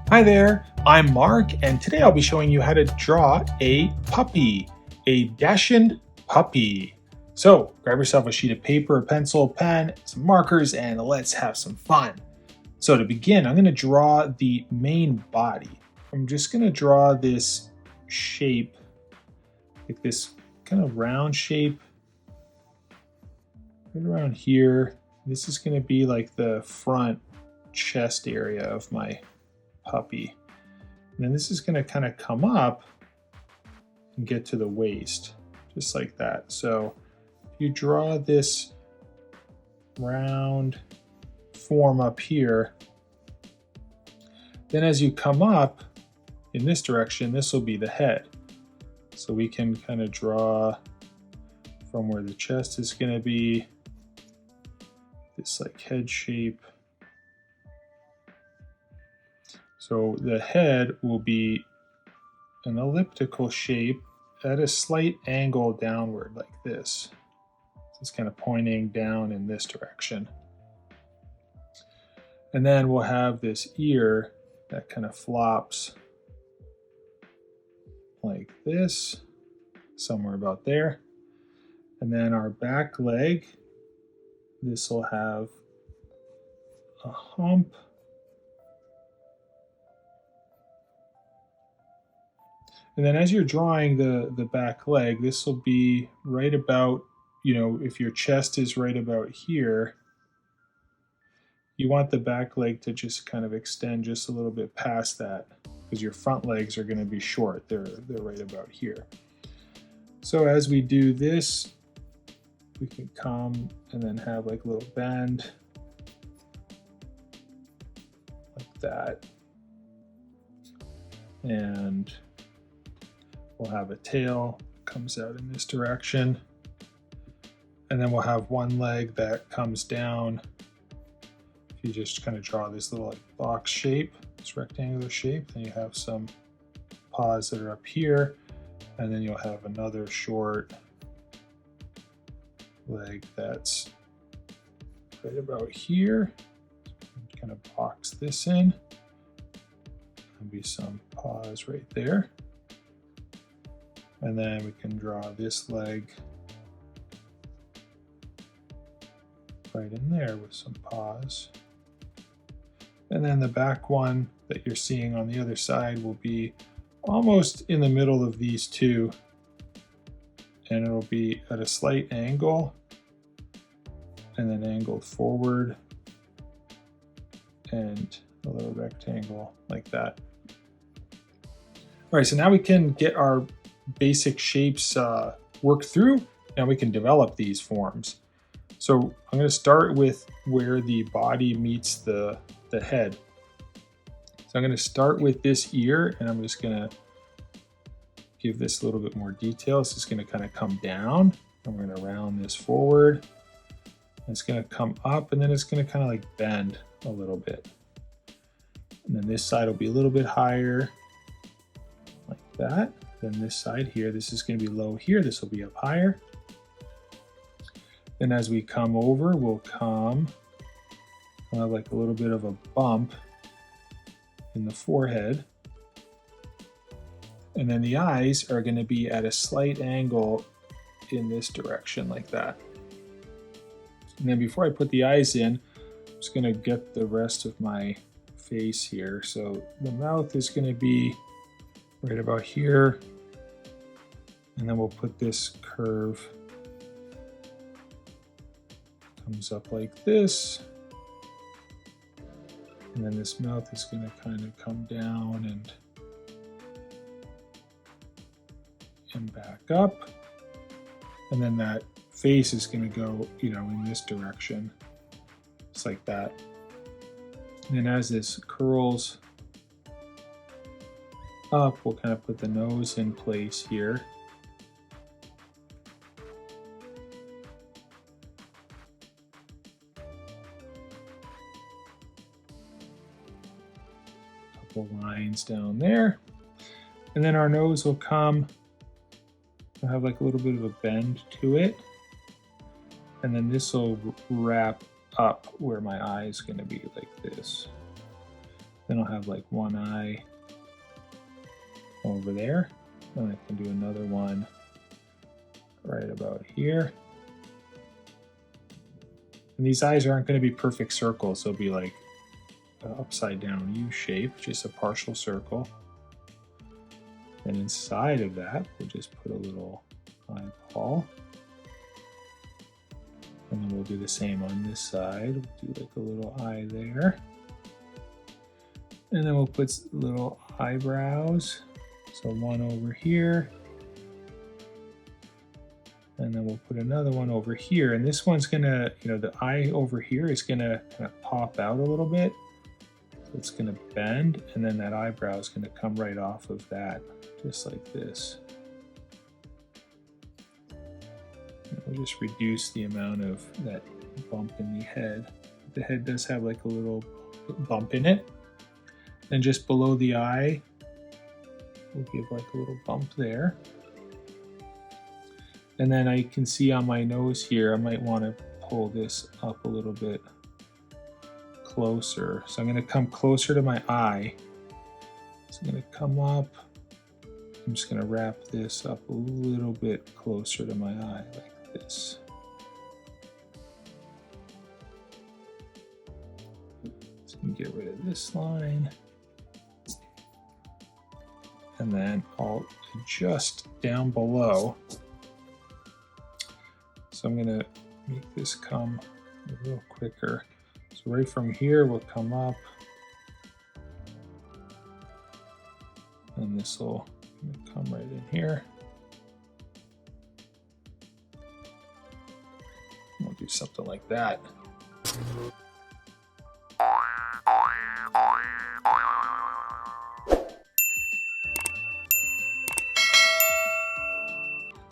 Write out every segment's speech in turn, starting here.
Hi there, I'm Mark, and today I'll be showing you how to draw a puppy, a Dachshund puppy. So grab yourself a sheet of paper, a pencil, pen, some markers, and let's have some fun. So to begin, I'm going to draw the main body. I'm just going to draw this shape, like this kind of round shape right around here. This is going to be like the front chest area of my puppy. And then this is going to kind of come up and get to the waist, just like that. So if you draw this round form up here, then as you come up in this direction, this will be the head. So we can kind of draw from where the chest is going to be, this like head shape. So the head will be an elliptical shape at a slight angle downward like this. It's kind of pointing down in this direction. And then we'll have this ear that kind of flops like this, somewhere about there. And then our back leg, this will have a hump. And then as you're drawing the back leg, this will be right about, if your chest is right about here, you want the back leg to just kind of extend just a little bit past that, because your front legs are going to be short. They're right about here. So as we do this, we can come and then have like a little bend like that. And we'll have a tail that comes out in this direction. And then we'll have one leg that comes down. If you just kind of draw this little like box shape, this rectangular shape, then you have some paws that are up here. And then you'll have another short leg that's right about here. Kind of box this in. There'll be some paws right there. And then we can draw this leg right in there with some paws. And then the back one that you're seeing on the other side will be almost in the middle of these two. And it'll be at a slight angle and then angled forward and a little rectangle like that. All right, so now we can get our basic shapes worked through. Now we can develop these forms. So I'm going to start with where the body meets the head. So I'm going to start with this ear, and I'm just going to give this a little bit more detail. This is going to kind of come down, and we're going to round this forward. And it's going to come up, and then it's going to kind of like bend a little bit. And then this side will be a little bit higher, like that. Then this side here, this is going to be low here, this will be up higher. Then as we come over, we'll have like a little bit of a bump in the forehead. And then the eyes are going to be at a slight angle in this direction like that. And then before I put the eyes in, I'm just going to get the rest of my face here. So the mouth is going to be right about here. And then we'll put this curve, comes up like this. And then this mouth is going to kind of come down and back up. And then that face is going to go, in this direction, just like that. And then as this curls up, we'll kind of put the nose in place here. Couple lines down there. And then our nose will have like a little bit of a bend to it. And then this will wrap up where my eye is going to be like this. Then I'll have like one eye over there. And I can do another one right about here. And these eyes aren't going to be perfect circles. They'll be like an upside down U shape, just a partial circle. And inside of that, we'll just put a little eyeball. And then we'll do the same on this side. We'll do like a little eye there. And then we'll put little eyebrows. So one over here. And then we'll put another one over here. And this one's gonna, the eye over here is gonna kind of pop out a little bit. So it's gonna bend, and then that eyebrow is gonna come right off of that, just like this. And we'll just reduce the amount of that bump in the head. The head does have like a little bump in it. And just below the eye, we'll give like a little bump there. And then I can see on my nose here, I might want to pull this up a little bit closer. So I'm going to come closer to my eye. So I'm going to come up. I'm just going to wrap this up a little bit closer to my eye, like this. So I can get rid of this line. And then I'll adjust down below. So I'm going to make this come a little quicker. So right from here, we'll come up. And this will come right in here. We'll do something like that.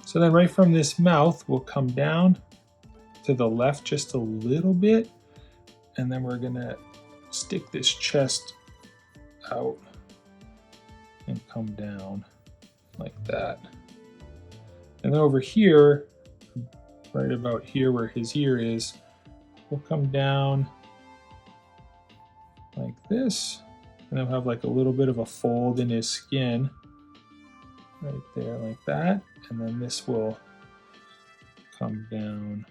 So then right from this mouth, we'll come down to the left just a little bit. And then we're gonna stick this chest out and come down like that. And then over here, right about here where his ear is, we'll come down like this. And then we'll have like a little bit of a fold in his skin right there like that. And then this will come down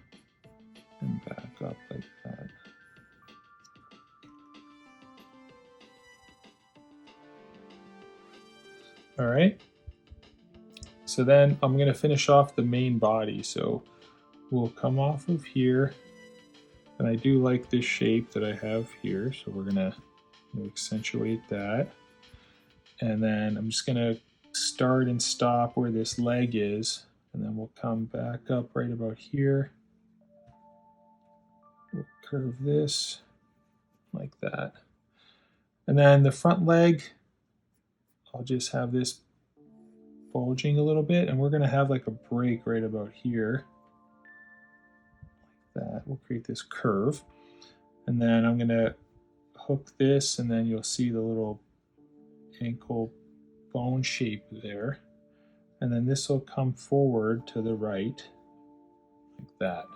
and back up like that. All right. So then I'm going to finish off the main body. So we'll come off of here. And I do like this shape that I have here. So we're going to accentuate that. And then I'm just going to start and stop where this leg is, and then we'll come back up right about here. We'll curve this like that. And then the front leg, I'll just have this bulging a little bit, and we're going to have like a break right about here. Like that. We'll create this curve. And then I'm going to hook this, and then you'll see the little ankle bone shape there, and then this will come forward to the right like that.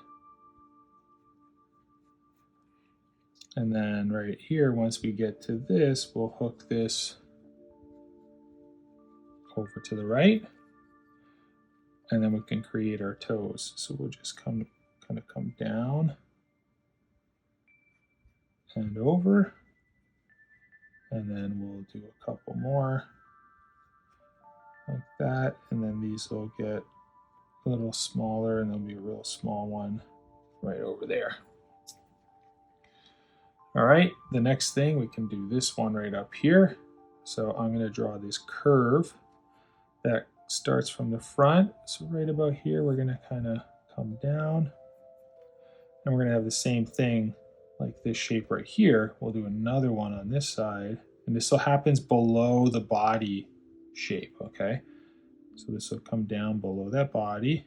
And then right here, once we get to this, we'll hook this over to the right, and then we can create our toes. So we'll just kind of come down and over, and then we'll do a couple more like that, and then these will get a little smaller, and there'll be a real small one right over there. All right, the next thing, we can do this one right up here. So I'm going to draw this curve that starts from the front. So right about here, we're going to kind of come down, and we're going to have the same thing like this shape right here. We'll do another one on this side, and this all happens below the body shape, okay? So this will come down below that body,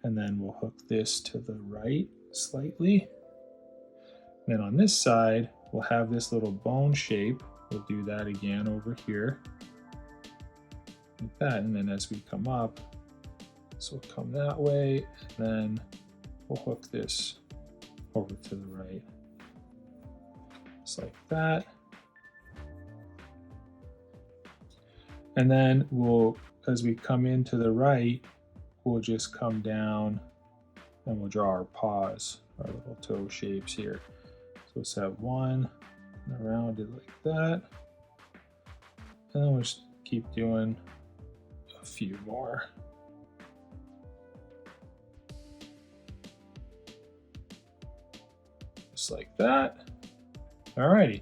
and then we'll hook this to the right slightly. And then on this side, we'll have this little bone shape. We'll do that again over here, like that. And then as we come up, this will come that way, and then we'll hook this over to the right, just like that. And then as we come into the right, we'll just come down and we'll draw our paws, our little toe shapes here. So let's have one and around it like that. And then we'll just keep doing a few more. Just like that. Alrighty.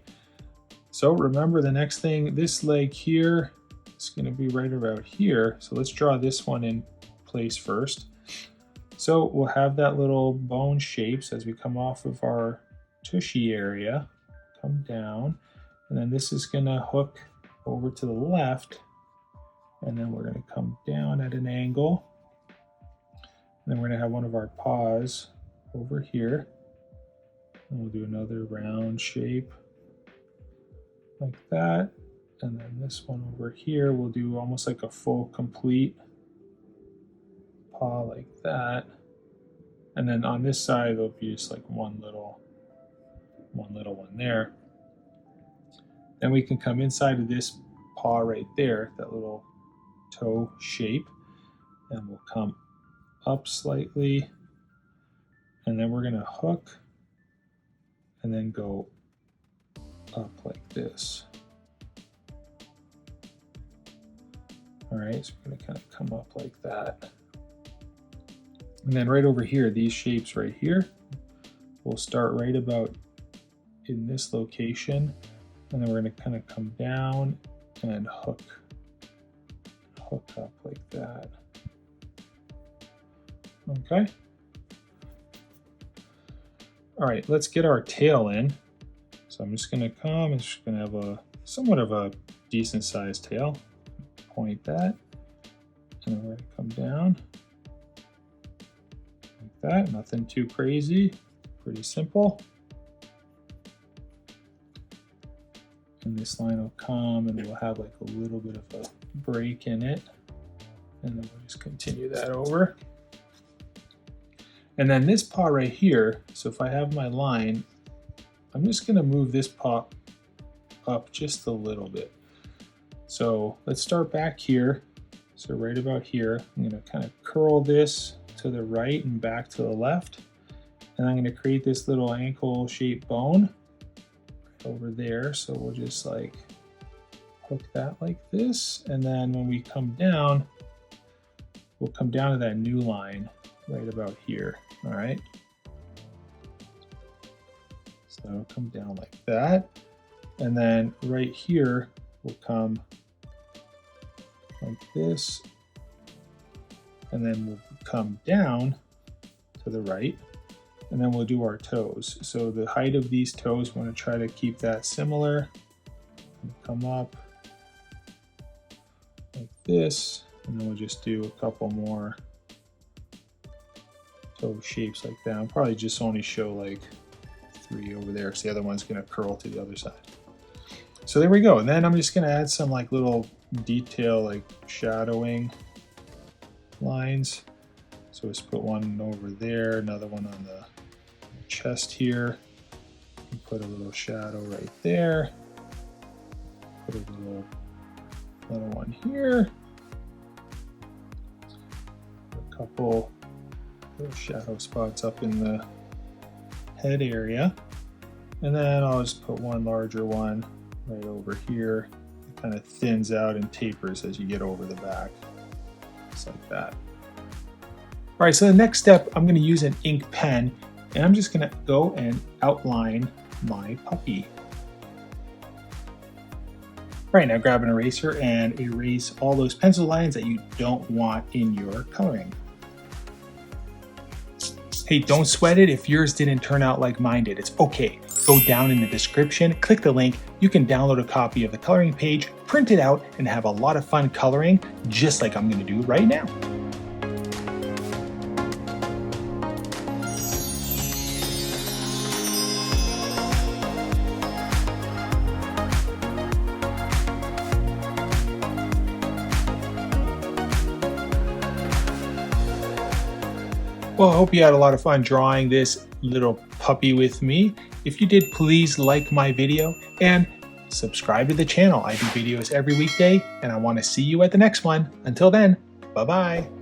So remember the next thing, this leg here is going to be right about here. So let's draw this one in place first. So we'll have that little bone shapes as we come off of our tushy area, come down, and then this is going to hook over to the left, and then we're going to come down at an angle. And then we're going to have one of our paws over here. And we'll do another round shape like that. And then this one over here, we'll do almost like a full complete paw like that. And then on this side, there'll be just like one little one there. Then we can come inside of this paw right there, that little toe shape, and we'll come up slightly. And then we're gonna hook and then go up like this. All right, so we're gonna kind of come up like that. And then right over here, these shapes right here, we'll start right about in this location, and then we're gonna kind of come down and hook up like that. Okay. All right, let's get our tail in. So I'm just gonna come, it's just gonna have a somewhat of a decent sized tail. Point that, and then we're gonna come down like that, nothing too crazy, pretty simple. And this line will come and we'll have like a little bit of a break in it. And then we'll just continue that over. And then this paw right here, so if I have my line, I'm just gonna move this paw up just a little bit. So let's start back here. So right about here, I'm gonna kind of curl this to the right and back to the left. And I'm gonna create this little ankle shaped bone right over there. So we'll just like hook that like this. And then when we come down, we'll come down to that new line right about here. All right. So it'll come down like that. And then right here, we'll come like this. And then we'll come down to the right. And then we'll do our toes. So the height of these toes, we want to try to keep that similar. Come up like this. And then we'll just do a couple more toe shapes like that. I'll probably just only show like 3 over there, so the other one's gonna curl to the other side. So there we go. And then I'm just gonna add some like little detail, like shadowing lines. So let's put one over there, another one on the chest here. And put a little shadow right there. Put a little one here. A couple little shadow spots up in the head area. And then I'll just put one larger one right over here. It kind of thins out and tapers as you get over the back, just like that. All right, so the next step, I'm gonna use an ink pen and I'm just gonna go and outline my puppy. All right, now grab an eraser and erase all those pencil lines that you don't want in your coloring. Hey, don't sweat it if yours didn't turn out like mine did. It's okay. Go down in the description, click the link. You can download a copy of the coloring page, print it out, and have a lot of fun coloring, just like I'm gonna do right now. Well, I hope you had a lot of fun drawing this little puppy with me. If you did, please like my video and subscribe to the channel. I do videos every weekday, and I want to see you at the next one. Until then, bye-bye.